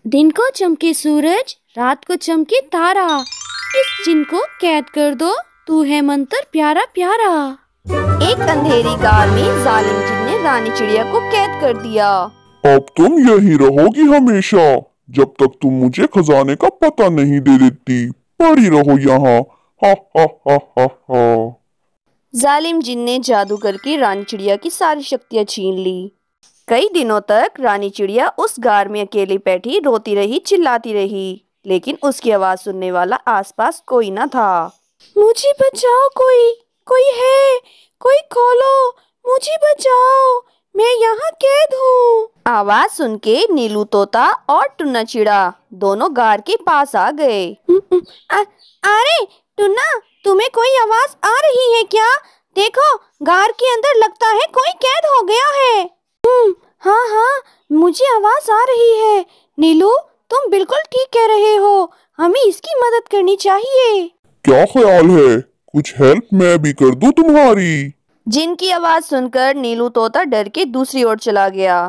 दिन को चमके सूरज, रात को चमके तारा, इस जिन को कैद कर दो, तू है मंतर प्यारा प्यारा। एक अंधेरी गार में जालिम जिन ने रानी चिड़िया को कैद कर दिया। अब तुम यही रहोगी हमेशा, जब तक तुम मुझे खजाने का पता नहीं दे देती। पड़ी रहो यहाँ। हा हा हा हा हा। जालिम जिन ने जादू करके रानी चिड़िया की सारी शक्तियाँ छीन ली। कई दिनों तक रानी चिड़िया उस गार में अकेली बैठी रोती रही, चिल्लाती रही, लेकिन उसकी आवाज सुनने वाला आसपास कोई न था। मुझे बचाओ, कोई है, कोई खोलो, मुझे बचाओ, मैं यहाँ कैद हूँ। आवाज सुन के नीलू तोता और टुन्ना चिड़ा दोनों गार के पास आ गए। अरे टुन्ना, तुम्हें कोई आवाज आ रही है क्या? देखो, गार के अंदर लगता है कोई कैद हो गया है। हाँ, मुझे आवाज आ रही है। नीलू, तुम बिल्कुल ठीक कह रहे हो, हमें इसकी मदद करनी चाहिए। क्या ख्याल है, कुछ हेल्प मैं भी कर दूं तुम्हारी? जिनकी आवाज सुनकर नीलू तोता डर के दूसरी ओर चला गया।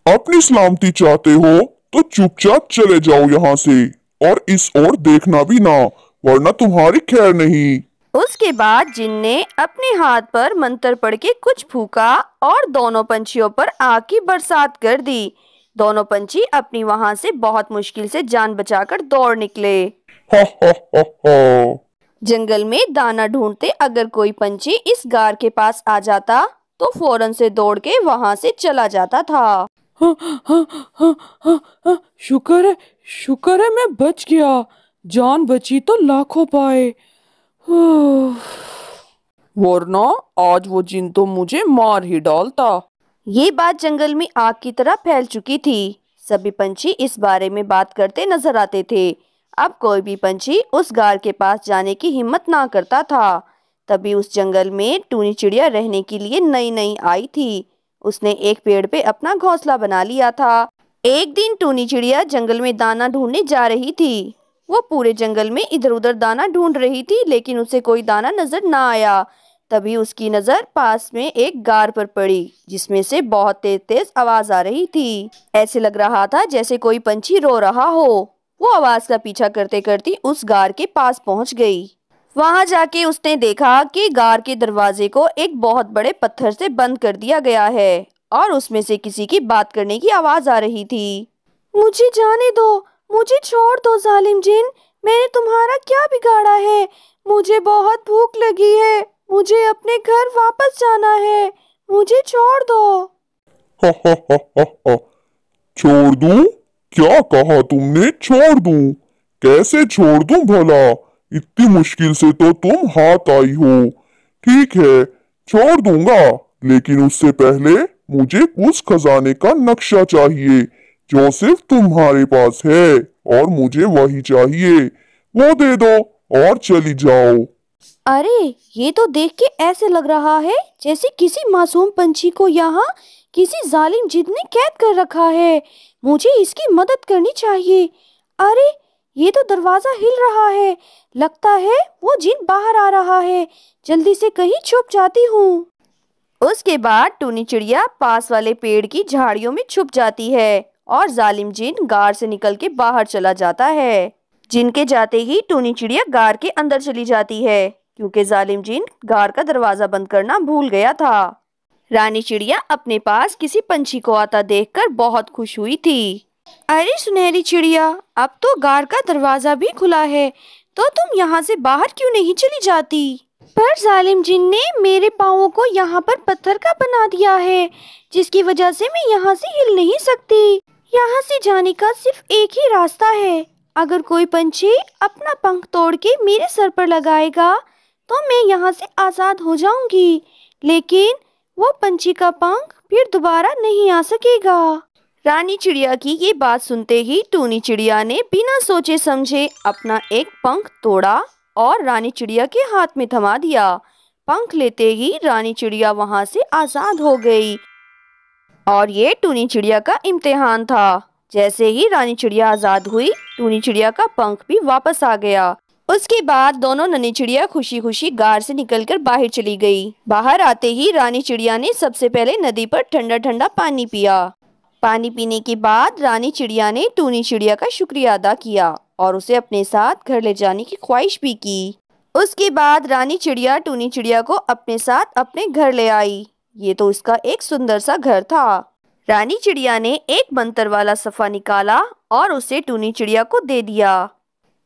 अपनी सलामती चाहते हो तो चुपचाप चले जाओ यहाँ से, और इस ओर देखना भी ना, वरना तुम्हारी खैर नहीं। उसके बाद जिन ने अपने हाथ पर मंत्र पढ़ के कुछ फूका और दोनों पंछियों पर आग की बरसात कर दी। दोनों पंछी अपनी वहां से बहुत मुश्किल से जान बचाकर दौड़ निकले। हा हा हा हा। जंगल में दाना ढूंढते अगर कोई पंछी इस गार के पास आ जाता तो फौरन से दौड़ के वहां से चला जाता था। शुक्र है मैं बच गया, जान बची तो लाखों पाए। वरना आज वो जिन तो मुझे मार ही डालता। ये बात जंगल में आग की तरह फैल चुकी थी। सभी पंछी इस बारे में बात करते नजर आते थे। अब कोई भी पंछी उस गार के पास जाने की हिम्मत ना करता था। तभी उस जंगल में टूनी चिड़िया रहने के लिए नई नई आई थी। उसने एक पेड़ पे अपना घोंसला बना लिया था। एक दिन टूनी चिड़िया जंगल में दाना ढूंढने जा रही थी। वो पूरे जंगल में इधर उधर दाना ढूंढ रही थी, लेकिन उसे कोई दाना नजर ना आया। तभी उसकी नजर पास में एक गार पर पड़ी, जिसमें से बहुत तेज तेज आवाज आ रही थी। ऐसे लग रहा था जैसे कोई पंछी रो रहा हो। वो आवाज का पीछा करते करते उस गार के पास पहुंच गई। वहां जाके उसने देखा कि गार के दरवाजे को एक बहुत बड़े पत्थर से बंद कर दिया गया है और उसमें से किसी की बात करने की आवाज आ रही थी। मुझे जाने दो, मुझे छोड़ दो जालिम जिन, मैंने तुम्हारा क्या बिगाड़ा है? मुझे बहुत भूख लगी है, मुझे अपने घर वापस जाना है, मुझे छोड़ दो। हा हा हा हा हा। छोड़ दूं? क्या कहा तुमने? छोड़ दूं? कैसे छोड़ दूं भला? इतनी मुश्किल से तो तुम हाथ आई हो। ठीक है, छोड़ दूंगा, लेकिन उससे पहले मुझे उस खजाने का नक्शा चाहिए जो सिर्फ तुम्हारे पास है, और मुझे वही चाहिए। वो दे दो और चली जाओ। अरे, ये तो देख के ऐसे लग रहा है जैसे किसी मासूम पंछी को यहाँ किसी जालिम जिन ने कैद कर रखा है। मुझे इसकी मदद करनी चाहिए। अरे, ये तो दरवाजा हिल रहा है, लगता है वो जिन बाहर आ रहा है। जल्दी से कहीं छुप जाती हूँ। उसके बाद टूनी चिड़िया पास वाले पेड़ की झाड़ियों में छुप जाती है और जालिम जिन गार से निकल के बाहर चला जाता है। जिन के जाते ही टूनी चिड़िया गार के अंदर चली जाती है, क्योंकि जालिम जिन गार का दरवाजा बंद करना भूल गया था। रानी चिड़िया अपने पास किसी पंछी को आता देखकर बहुत खुश हुई थी। अरे सुनहरी चिड़िया, अब तो गार का दरवाजा भी खुला है, तो तुम यहाँ से बाहर क्यों नहीं चली जाती? पर जालिम जिन ने मेरे पाँवों को यहाँ पर पत्थर का बना दिया है, जिसकी वजह से मैं यहाँ से हिल नहीं सकती। यहाँ से जाने का सिर्फ एक ही रास्ता है। अगर कोई पंछी अपना पंख तोड़ के मेरे सर पर लगाएगा तो मैं यहाँ से आज़ाद हो जाऊंगी, लेकिन वो पंछी का पंख फिर दोबारा नहीं आ सकेगा। रानी चिड़िया की ये बात सुनते ही टूनी चिड़िया ने बिना सोचे समझे अपना एक पंख तोड़ा और रानी चिड़िया के हाथ में थमा दिया। पंख लेते ही रानी चिड़िया वहां से आज़ाद हो गई। और ये टूनी चिड़िया का इम्तिहान था। जैसे ही रानी चिड़िया आज़ाद हुई, टूनी चिड़िया का पंख भी वापस आ गया। उसके बाद दोनों नन्ही चिड़िया खुशी खुशी गार से निकलकर बाहर चली गई। बाहर आते ही रानी चिड़िया ने सबसे पहले नदी पर ठंडा ठंडा पानी पिया। पानी पीने के बाद रानी चिड़िया ने टूनी चिड़िया का शुक्रिया अदा किया और उसे अपने साथ घर ले जाने की ख्वाहिश भी की। उसके बाद रानी चिड़िया टूनी चिड़िया को अपने साथ अपने घर ले आई। ये तो उसका एक सुंदर सा घर था। रानी चिड़िया ने एक मंत्र वाला सफ़ा निकाला और उसे टूनी चिड़िया को दे दिया।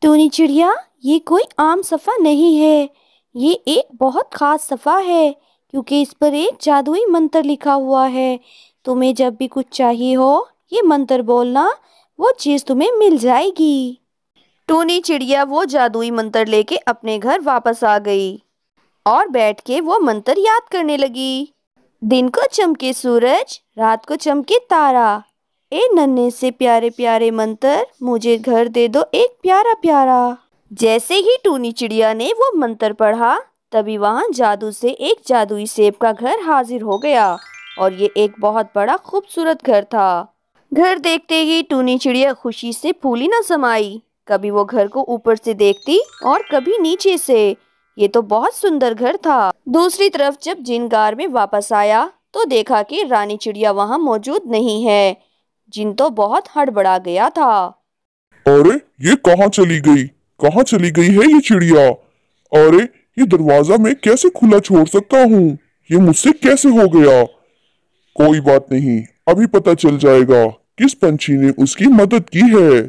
टूनी चिड़िया, ये कोई आम सफ़ा नहीं है, ये एक बहुत ख़ास सफ़ा है क्योंकि इस पर एक जादुई मंत्र लिखा हुआ है। तुम्हें जब भी कुछ चाहिए हो, ये मंत्र बोलना, वो चीज़ तुम्हें मिल जाएगी। टूनी चिड़िया वो जादुई मंत्र लेके अपने घर वापस आ गई और बैठ के वो मंत्र याद करने लगी। दिन को चमके सूरज, रात को चमके तारा, ए नन्हे से प्यारे प्यारे मंत्र, मुझे घर दे दो एक प्यारा प्यारा। जैसे ही टूनी चिड़िया ने वो मंत्र पढ़ा, तभी वहाँ जादू से एक जादुई सेब का घर हाजिर हो गया और ये एक बहुत बड़ा खूबसूरत घर था। घर देखते ही टूनी चिड़िया खुशी से फूली न समाई। कभी वो घर को ऊपर से देखती और कभी नीचे से। ये तो बहुत सुंदर घर था। दूसरी तरफ जब जिन गार में वापस आया तो देखा कि रानी चिड़िया वहाँ मौजूद नहीं है। जिन तो बहुत हड़बड़ा गया था। अरे ये कहाँ चली गई? कहाँ चली गई है ये चिड़िया? अरे ये दरवाजा मैं कैसे खुला छोड़ सकता हूँ? ये मुझसे कैसे हो गया? कोई बात नहीं, अभी पता चल जाएगा किस पंछी ने उसकी मदद की है।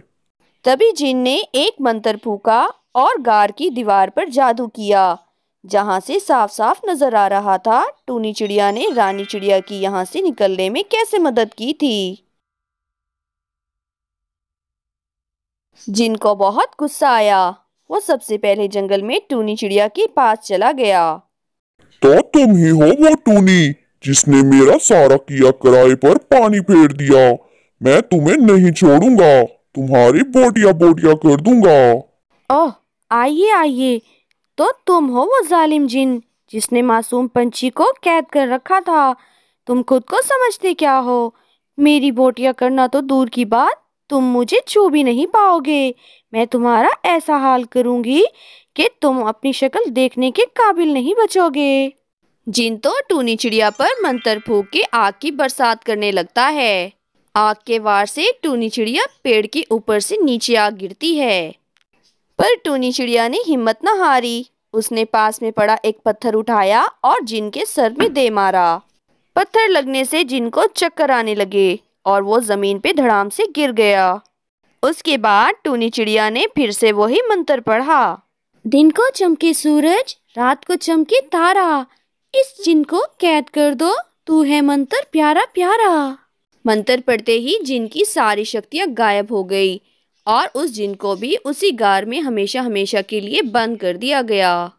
तभी जिन ने एक मंत्र फूका और गार की दीवार पर जादू किया। जहाँ से साफ साफ नजर आ रहा था टूनी चिड़िया ने रानी चिड़िया की यहाँ से निकलने में कैसे मदद की थी। जिन को बहुत गुस्सा आया। वो सबसे पहले जंगल में टूनी चिड़िया के पास चला गया। तो तुम ही हो वो टूनी जिसने मेरा सारा किया किराए पर पानी फेर दिया। मैं तुम्हें नहीं छोड़ूंगा, तुम्हारी बोटियां बोटियां कर दूंगा। ओह, आइए आइए, तो तुम हो वो जालिम जिन जिसने मासूम पंछी को कैद कर रखा था। तुम खुद को समझते क्या हो? मेरी बोटियां करना तो दूर की बात, तुम मुझे छू भी नहीं पाओगे। मैं तुम्हारा ऐसा हाल करूंगी कि तुम अपनी शक्ल देखने के काबिल नहीं बचोगे। जिन तो टूनी चिड़िया पर मंत्र फूंक के आग की बरसात करने लगता है। आग के वार से टूनी चिड़िया पेड़ के ऊपर से नीचे आ गिरती है, पर टूनी चिड़िया ने हिम्मत न हारी। उसने पास में पड़ा एक पत्थर उठाया और जिन के सर में दे मारा। पत्थर लगने से जिन को चक्कर आने लगे और वो जमीन पे धड़ाम से गिर गया। उसके बाद टूनी चिड़िया ने फिर से वही मंत्र पढ़ा। दिन को चमके सूरज, रात को चमके तारा, इस जिन को कैद कर दो, तू है मंत्र प्यारा प्यारा। मंत्र पढ़ते ही जिन की सारी शक्तियां गायब हो गई और उस जिन को भी उसी गार में हमेशा हमेशा के लिए बंद कर दिया गया।